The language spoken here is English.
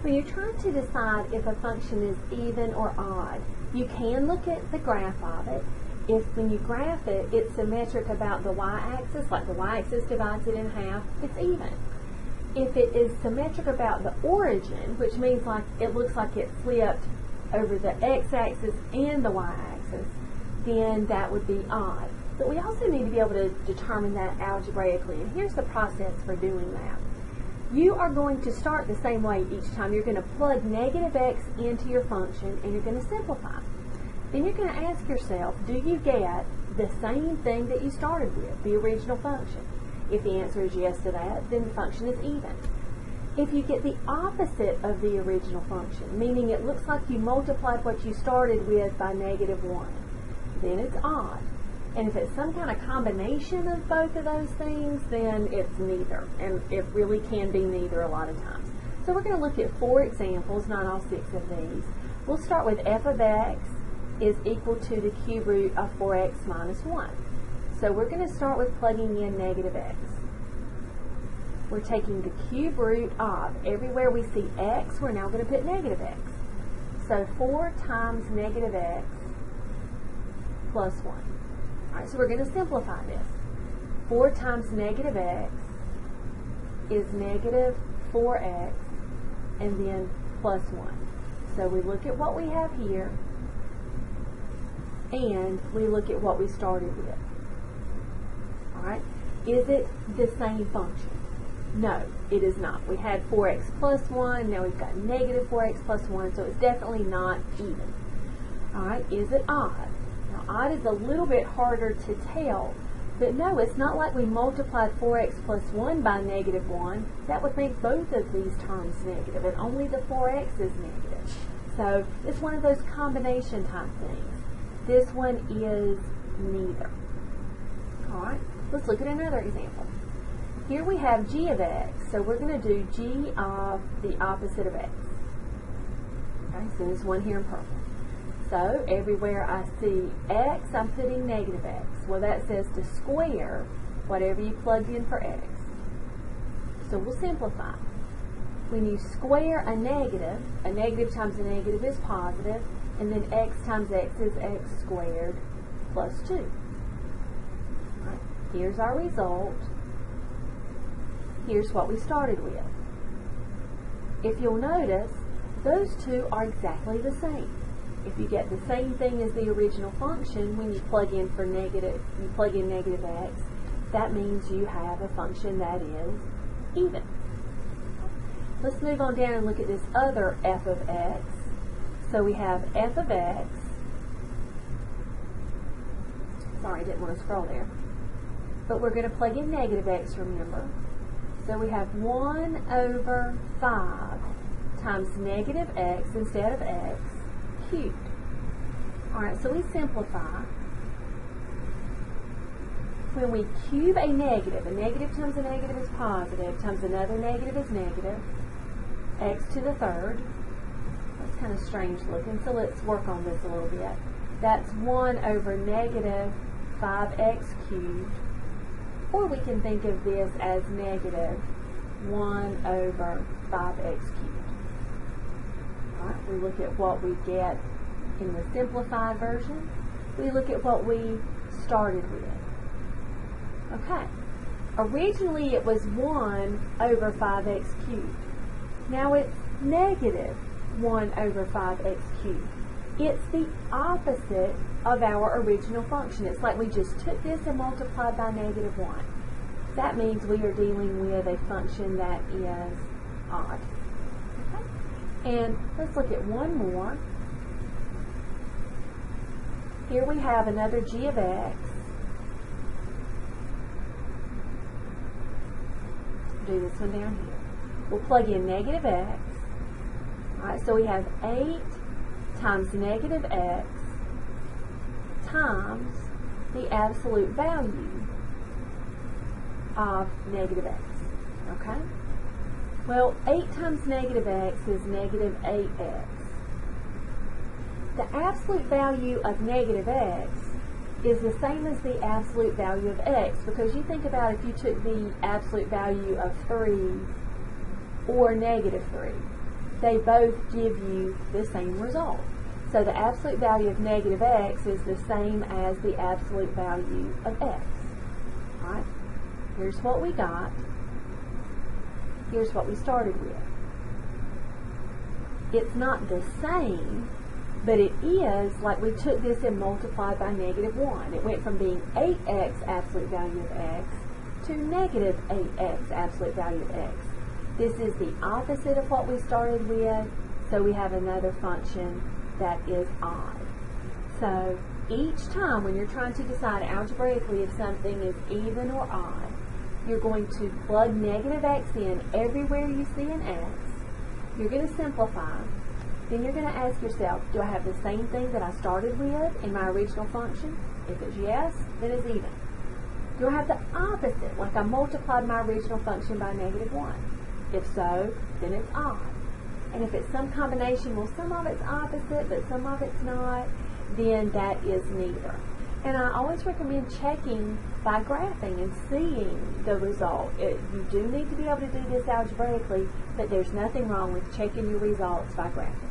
When you're trying to decide if a function is even or odd, you can look at the graph of it. If when you graph it, it's symmetric about the y-axis, like the y-axis divides it in half, it's even. If it is symmetric about the origin, which means like it looks like it flipped over the x-axis and the y-axis, then that would be odd. But we also need to be able to determine that algebraically, and here's the process for doing that. You are going to start the same way each time. You're going to plug negative x into your function and you're going to simplify. Then you're going to ask yourself, do you get the same thing that you started with, the original function? If the answer is yes to that, then the function is even. If you get the opposite of the original function, meaning it looks like you multiplied what you started with by -1, then it's odd. And if it's some kind of combination of both of those things, then it's neither. And it really can be neither a lot of times. So we're going to look at 4 examples, not all 6 of these. We'll start with f of x is equal to the cube root of 4x minus 1. So we're going to start with plugging in negative x. We're taking the cube root of, everywhere we see x, we're now going to put negative x. So 4 times negative x plus 1. Alright, so we're going to simplify this. 4 times negative x is negative 4x and then plus 1. So we look at what we have here and we look at what we started with. Alright, is it the same function? No, it is not. We had 4x plus 1, now we've got negative 4x plus 1, so it's definitely not even. Alright, is it odd? Now, odd is a little bit harder to tell, but no, it's not like we multiplied 4x plus 1 by -1. That would make both of these terms negative, and only the 4x is negative. So it's one of those combination type things. This one is neither. Alright, let's look at another example. Here we have g of x, so we're going to do g of the opposite of x. Okay, so there's one here in purple. So everywhere I see x, I'm putting negative x. Well, that says to square whatever you plugged in for x. So we'll simplify. When you square a negative times a negative is positive, and then x times x is x squared plus 2. Right, here's our result. Here's what we started with. If you'll notice, those two are exactly the same. If you get the same thing as the original function, when you plug in negative x, that means you have a function that is even. Let's move on down and look at this other f of x. So we have f of x. Sorry, I didn't want to scroll there. But we're going to plug in negative x, remember. So we have 1 over 5 times negative x instead of x cubed. Alright, so we simplify. When we cube a negative times a negative is positive, times another negative is negative, x to the third. That's kind of strange looking, so let's work on this a little bit. That's 1 over negative 5x cubed, or we can think of this as negative 1 over 5x cubed. Alright, we look at what we get in the simplified version. We look at what we started with. Okay, originally it was 1 over 5x cubed. Now it's negative 1 over 5x cubed. It's the opposite of our original function. It's like we just took this and multiplied by -1. That means we are dealing with a function that is odd. Okay? And let's look at one more. Here we have another g of x. Do this one down here. We'll plug in negative x. Alright, so we have 8 times negative x times the absolute value of negative x. Okay? Well, 8 times negative x is negative 8x. The absolute value of negative x is the same as the absolute value of x, because you think about if you took the absolute value of 3 or negative 3. they both give you the same result. So the absolute value of negative x is the same as the absolute value of x. All right? Here's what we got. Here's what we started with. It's not the same, but it is like we took this and multiplied by negative 1. It went from being 8x absolute value of x to negative 8x absolute value of x. This is the opposite of what we started with, so we have another function that is odd. So each time when you're trying to decide algebraically if something is even or odd, you're going to plug negative x in everywhere you see an x. You're going to simplify. Then you're going to ask yourself, do I have the same thing that I started with in my original function? If it's yes, then it's even. Do I have the opposite, like I multiplied my original function by negative 1? If so, then it's odd. And if it's some combination, well, some of it's opposite, but some of it's not, then that is neither. And I always recommend checking by graphing and seeing the result. You do need to be able to do this algebraically, but there's nothing wrong with checking your results by graphing.